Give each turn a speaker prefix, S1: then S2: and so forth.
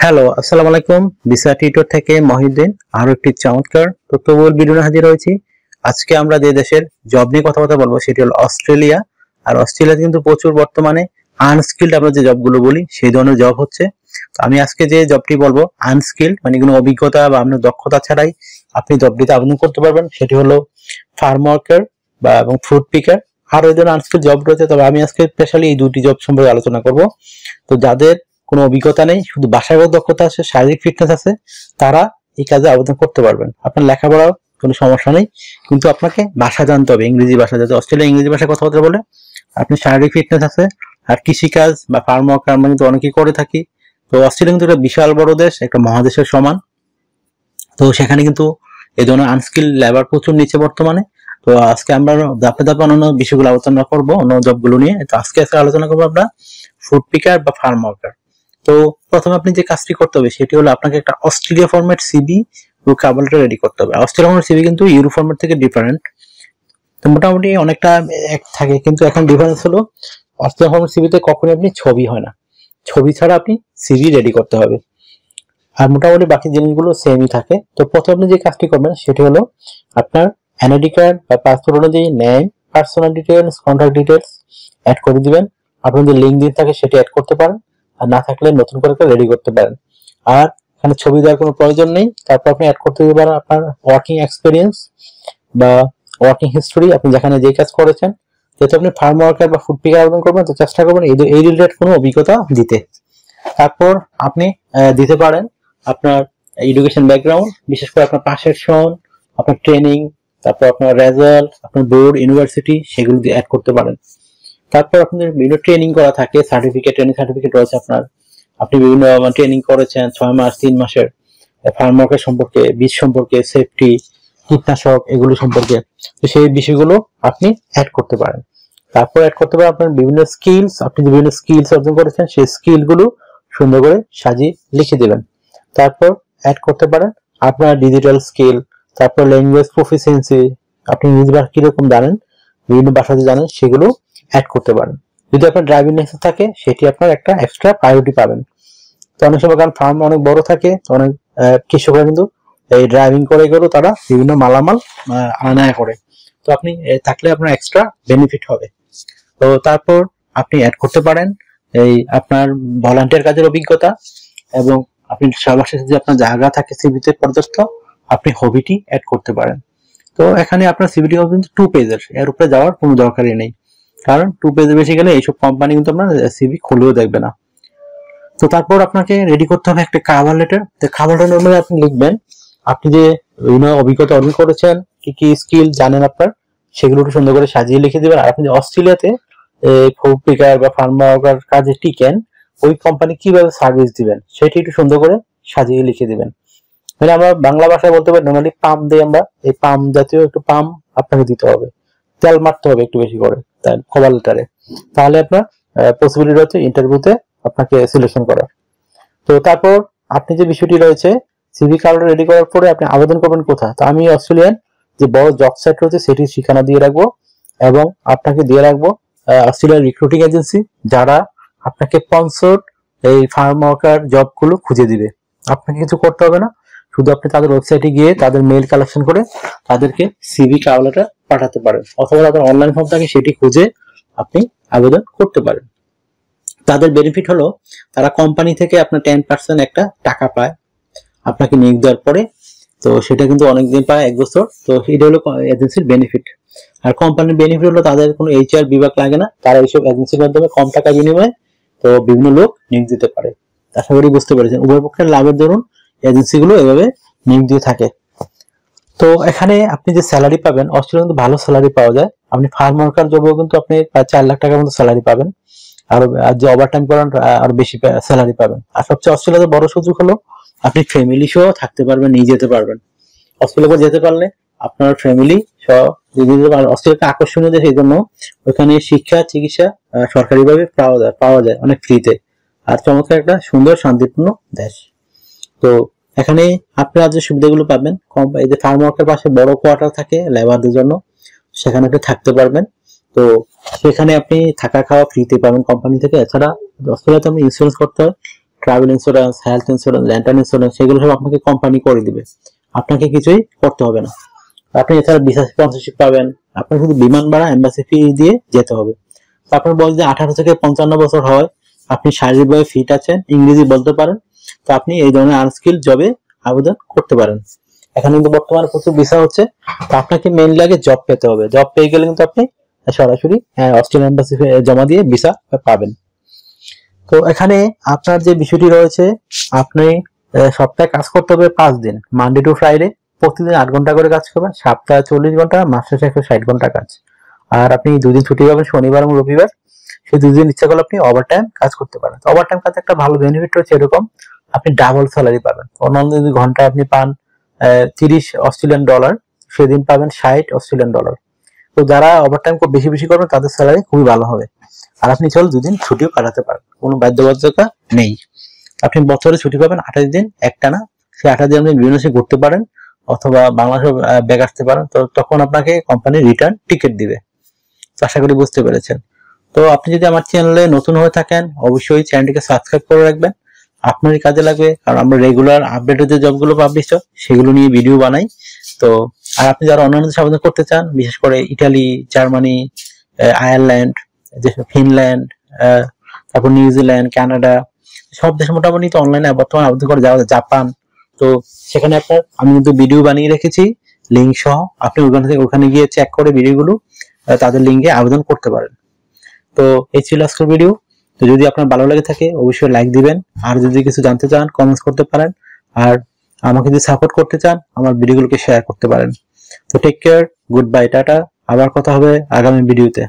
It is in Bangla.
S1: হ্যালো, আসসালামু আলাইকুম। ভিসা টিউটর থেকে মহিউদ্দিন আরো একটি চমৎকার তথ্যবহুল ভিডিও নিয়ে হাজির হয়েছি। আজকে আমরা যে দেশের জব নিয়ে কথাবার্তা বলবো সেটি হলো অস্ট্রেলিয়া। আর অস্ট্রেলিয়াতে কিন্তু প্রচুর বর্তমানে আনস্কিলড আমরা যে জবগুলো বলি সেই ধরনের জব হচ্ছে। তো আমি আজকে যে জবটি বলবো আনস্কিলড মানে কোনো অভিজ্ঞতা বা আপনার দক্ষতা ছাড়াই আপনি জবটিতে আবেদন করতে পারবেন, সেটি হলো ফার্ম ওয়ার্কার বা এবং ফ্রুট পিকার। আরো এই ধরনের আনস্কিলড জব রয়েছে, তবে আমি আজকে স্পেশালি এই দুটি জব সম্পর্কে আলোচনা করব। তো যাদের কোনো অভিজ্ঞতা নেই, শুধু ভাষাগত দক্ষতা আছে, শারীরিক ফিটনেস আছে, তারা এই কাজে আবেদন করতে পারবেন। আপনার লেখাপড়ার কোনো সমস্যা নেই, কিন্তু আপনাকে ভাষা জানতে হবে, ইংরেজি ভাষা। যাতে অস্ট্রেলিয়া ইংরেজি ভাষায় কথাবার্তা বলে, আপনি শারীরিক ফিটনেস আছে, আর কৃষিকাজ বা ফার্ম ওয়ার্কার আমরা কিন্তু অনেকেই করে থাকি। তো অস্ট্রেলিয়া কিন্তু একটা বিশাল বড় দেশ, একটা মহাদেশের সমান। তো সেখানে কিন্তু এই ধরনের আনস্কিল লেবার প্রচুর নিচে বর্তমানে। তো আজকে আমরা ধাপে ধাপে অন্যান্য বিষয়গুলো আলোচনা করবো, অন্য জবগুলো নিয়ে। তো আজকে আলোচনা করবো আমরা ফুড পিকার বা ফার্ম ওয়ার্কার। তো প্রথমে আপনি যে কাজটি করতে হবে সেটি হলো আপনাকে একটা অস্ট্রেলিয়া ফরম্যাট সিভি ও কভার লেটার রেডি করতে হবে। অস্ট্রেলিয়া ফরম্যাট সিভি কিন্তু ইউরো ফরম্যাট থেকে ডিফারেন্ট। তো মোটামুটি অনেকটা এক থাকে, কিন্তু এখন ডিফারেন্স হলো অস্ট্রেলিয়া ফরম্যাট সিভিতে কখনোই আপনি ছবি হয় না, ছবি ছাড়া আপনি সিভি রেডি করতে হবে। আর মোটামুটি বাকি জিনিসগুলো সেমই থাকে। তো প্রথমে আপনি যে কাজটি করবেন সেটি হলো আপনার এনআইডি কার্ড বা পাসপোর্ট অনুযায়ী name, personal details, contact details add করে দিবেন। আপনার যে লিঙ্কডিন থাকে সেটি অ্যাড করতে পারেন, আর না থাকলে নতুন করে রেডি করতে পারেন। আর এখানে ছবি দেওয়ার কোনো প্রয়োজন নেই। তারপর আপনি অ্যাড করতে দিতে পারেন আপনার ওয়ার্কিং এক্সপিরিয়েন্স বা ওয়ার্কিং হিস্ট্রি, আপনি যেখানে যে কাজ করেছেন। যেহেতু আপনি ফার্ম ওয়ার্কার বা ফুড পিকার আবেদন করবেন, তো চেষ্টা করবেন এই রিলেটেড কোনো অভিজ্ঞতা দিতে। তারপর আপনি দিতে পারেন আপনার এডুকেশন ব্যাকগ্রাউন্ড, বিশেষ করে আপনার পাশের সন, আপনার ট্রেনিং, তারপর আপনার রেজাল্ট, আপনার বোর্ড, ইউনিভার্সিটি, সেগুলো দিয়ে অ্যাড করতে পারেন। তারপর আপনাদের বিভিন্ন ট্রেনিং করা থাকে, সার্টিফিকেট, ট্রেনিং সার্টিফিকেট রয়েছে আপনার। আপনি বিভিন্ন ট্রেনিং করেছেন 6 মাস, 3 মাসের, ফার্ম ওয়ার্কের সম্পর্কে, বীজ সম্পর্কে, সেফটি, কীটনাশক, এগুলো সম্পর্কে। তো সেই বিষয়গুলো আপনি অ্যাড করতে পারেন। তারপর অ্যাড করতে পারেন আপনার বিভিন্ন স্কিলস, আপনি যে বিভিন্ন স্কিলস অর্জন করেছেন সেই স্কিলগুলো সুন্দর করে সাজিয়ে লিখে দেবেন। তারপর অ্যাড করতে পারেন আপনার ডিজিটাল স্কিল, তারপর ল্যাঙ্গুয়েজ প্রফিসিয়েন্সি, আপনি ইংরেজি ভাষা কিরকম জানেন, বিভিন্ন ভাষাতে জানেন, সেগুলো অ্যাড করতে পারেন। যদি আপনার ড্রাইভিং লাইসেন্স থাকে সেটি আপনার একটা এক্সট্রা প্রায়োরিটি পাবেন। তো অনেক সময় কারণ ফার্ম অনেক বড় থাকে, অনেক কৃষকরা কিন্তু এই ড্রাইভিং করে গেলেও তারা বিভিন্ন মালামাল আনা করে। তো আপনি থাকলে আপনার এক্সট্রা বেনিফিট হবে। তো তারপর আপনি অ্যাড করতে পারেন এই আপনার ভলান্টিয়ার কাজের অভিজ্ঞতা, এবং আপনি সবার শেষে যে আপনার জায়গা থাকে সিভিতে পর্যাপ্ত, আপনি হবিটি অ্যাড করতে পারেন। তো এখানে আপনার সিভিটি হবে কিন্তু 2 পেজের, এর উপরে যাওয়ার কোনো দরকারই নেই, কারণ 2 পেজে বেশি গেলে এইসব কোম্পানি কিন্তু আপনার সিভি খুলেও দেখবে না। তো তারপর আপনাকে রেডি করতে হবে একটা কভার লেটার। তো কভার লেটার আপনি লিখবেন আপনি যে অভিজ্ঞতা অর্জন করেছেন, কি কি স্কিল জানেন আপনার, সেগুলো একটু সুন্দর করে সাজিয়ে লিখে দিবেন। আর আপনি যে অস্ট্রেলিয়াতে ফুড পিকার বা ফার্ম ওয়ার্কার কাজে টিকেন, ওই কোম্পানি কিভাবে সার্ভিস দিবেন সেটি একটু সুন্দর করে সাজিয়ে লিখে দিবেন। মানে আমরা বাংলা ভাষায় বলতে পারি নর্মালি পাম্প দিই আমরা, এই পাম্প জাতীয় একটু পাম্প আপনাকে দিতে হবে, তেল মারতে হবে একটু বেশি করে তাই কভার লেটারে। তাহলে আপনার পসিবিলিটি হচ্ছে ইন্টারভিউতে আপনাকে সিলেকশন করার। তো তারপর আপনি যে বিষয়টি রয়েছে সিভি কার্ড রেডি করার পরে আপনি আবেদন করবেন কোথায়। তো আমি অস্ট্রেলিয়ান যে বড় জব সাইট রয়েছে সেটির ঠিকানা দিয়ে রাখবো, এবং আপনাকে দিয়ে রাখবো অস্ট্রেলিয়ান রিক্রুটিং এজেন্সি, যারা আপনাকে স্পন্সরড এই ফার্ম ওয়ার্কার জবগুলো খুঁজে দিবে। আপনাকে কিছু করতে হবে না, শুধু আপনি তাদের ওয়েবসাইটে গিয়ে তাদের মেইল কালেকশন করে তাদেরকে সিভি কার্ডটা পাঠাতে পারেন, অথবা তাদের অনলাইন ফর্ম থাকে সেটি খুঁজে আপনি আবেদন করতে পারেন। তাদের বেনিফিট হলো তারা কোম্পানি থেকে আপনার 10% একটা টাকা পায় আপনাকে নিয়োগ দেওয়ার পরে। তো সেটা কিন্তু অনেকদিন পায়, 1 বছর। তো এটা হলো এজেন্সির বেনিফিট। আর কোম্পানির বেনিফিট হলো তাদের কোনো এইচআর বিভাগ লাগে না, তারা এইসব এজেন্সির মাধ্যমে কম টাকা বিনিময়ে তো বিভিন্ন লোক নিয়োগ দিতে পারে। আশা করি বুঝতে পেরেছেন, উভয় পক্ষের লাভের দরুন এজেন্সিগুলো এভাবে নিয়োগ দিয়ে থাকে। তো এখানে আপনি যে স্যালারি পাবেন, অস্ট্রেলিয়া কিন্তু ভালো স্যালারি পাওয়া যায়। আপনি ফার্ম ওয়ার্কার জবেও কিন্তু আপনি প্রায় 4 লাখ টাকার মতো স্যালারি পাবেন, আর যে ওভারটাইম করেন আর বেশি স্যালারি পাবেন। আর সবচেয়ে অস্ট্রেলিয়াতে বড় সুযোগ হলো আপনি ফ্যামিলি সহ থাকতে পারবেন, নিয়ে যেতে পারবেন। অস্ট্রেলিয়া যেতে পারলে আপনার ফ্যামিলি সহ যেতে পারবেন। অস্ট্রেলিয়াকে আকর্ষণীয় দেশ, এই জন্য ওখানে শিক্ষা, চিকিৎসা সরকারিভাবে পাওয়া যায় অনেক ফ্রিতে। আর চমৎকার একটা সুন্দর শান্তিপূর্ণ দেশ। তো এখানে আপনারা যে সুবিধাগুলো পাবেন, এই যে ফার্ম ওয়ার্কের পাশে বড় কোয়ার্টার থাকে লেবারদের জন্য, সেখানে আপনি থাকতে পারবেন। তো সেখানে আপনি থাকা খাওয়া ফ্রিতে পাবেন কোম্পানি থেকে। এছাড়া অস্ট্রেলিয়াতে আপনি ইন্স্যুরেন্স করতে হয়, travel insurance, health insurance, rental insurance, সেগুলো সব আপনাকে কোম্পানি করে দিবে, আপনাকে কিছুই করতে হবে না। আপনি এছাড়া ভিসা স্পন্সরশিপ পাবেন, আপনার শুধু বিমান ভাড়া এম্বাসি ফি দিয়ে যেতে হবে। আপনার বয়স যদি 18 থেকে 55 বছর হয়, আপনি শারীরিকভাবে ফিট আছেন, ইংরেজি বলতে পারেন, তো আপনি এই ধরনের আনস্কিল জবে আবেদন করতে পারেন। এখন কিন্তু বর্তমানে প্রচুর ভিসা হচ্ছে, তো আপনাকে মেইনলি আগে জব পেতে হবে। জব পেয়ে গেলে কিন্তু আপনি সরাসরি অস্ট্রেলিয়ান এম্বাসি জমা দিয়ে ভিসা পাবেন। তো এখানে আপনার যে বিষয়টি রয়েছে, আপনি সপ্তাহে কাজ করতে হবে 5 দিন, মানডে টু ফ্রাইডে, প্রতিদিন 8 ঘন্টা করে কাজ করবেন, সপ্তাহে 40 ঘন্টা, মাস শেষে 160 ঘন্টা কাজ। আর আপনি 2 দিন ছুটি পাবেন, শনিবার এবং রবিবার। সেই 2 দিন ইচ্ছা করলে আপনি ওভারটাইম কাজ করতে পারেন। ওভারটাইম কাজে একটা ভালো বেনিফিট রয়েছে এরকম, আপনি ডাবল স্যালারি পাবেন। অন্যান্য যদি ঘন্টা আপনি পান 30 অস্ট্রেলিয়ান ডলার, সেদিন পাবেন 60 অস্ট্রেলিয়ান ডলার। তো যারা ওভারটাইম খুব বেশি বেশি করবেন তাদের স্যালারি খুবই ভালো হবে। আর আপনি চল 2 দিন ছুটিও কাটাতে পারেন, কোনো বাধ্যবাধকতা নেই। আপনি বছরে ছুটি পাবেন 28 দিন একটানা, সেই 28 দিন আপনি বিভিন্ন দেশে ঘুরতে পারেন অথবা বাংলাদেশে ব্যাক আসতে পারেন। তো তখন আপনাকে কোম্পানি রিটার্ন টিকিট দিবে। তো আশা করি বুঝতে পেরেছেন। তো আপনি যদি আমার চ্যানেলে নতুন হয়ে থাকেন, অবশ্যই চ্যানেলটিকে সাবস্ক্রাইব করে রাখবেন, আপনারই কাজে লাগবে, কারণ আমরা রেগুলার আপডেটেড যে জবগুলো পাবলিশ হয় সেগুলো নিয়ে ভিডিও বানাই। তো আর আপনি যারা অন্যান্য দেশে আবেদন করতে চান, বিশেষ করে ইটালি, জার্মানি, আয়ারল্যান্ড, ফিনল্যান্ড, তারপর নিউজিল্যান্ড, কানাডা, সব দেশে মোটামুটি তো অনলাইনে বর্তমানে আবেদন করে যাওয়া যায়, জাপান। তো সেখানে আপনার আমি কিন্তু ভিডিও বানিয়ে রেখেছি লিঙ্ক সহ, আপনি ওখানে গিয়ে চেক করে ভিডিওগুলো তাদের লিঙ্কে আবেদন করতে পারেন। তো এই ছিল আজকের ভিডিও। তো যদি আপনার ভালো লাগে থাকে অবশ্যই লাইক দিবেন, আর যদি কিছু জানতে চান কমেন্টস করতে পারেন, আর আমাকে যদি সাপোর্ট করতে চান আমার ভিডিওগুলোকে শেয়ার করতে পারেন। তো take care, good bye, tata, আবার কথা হবে আগামী ভিডিওতে।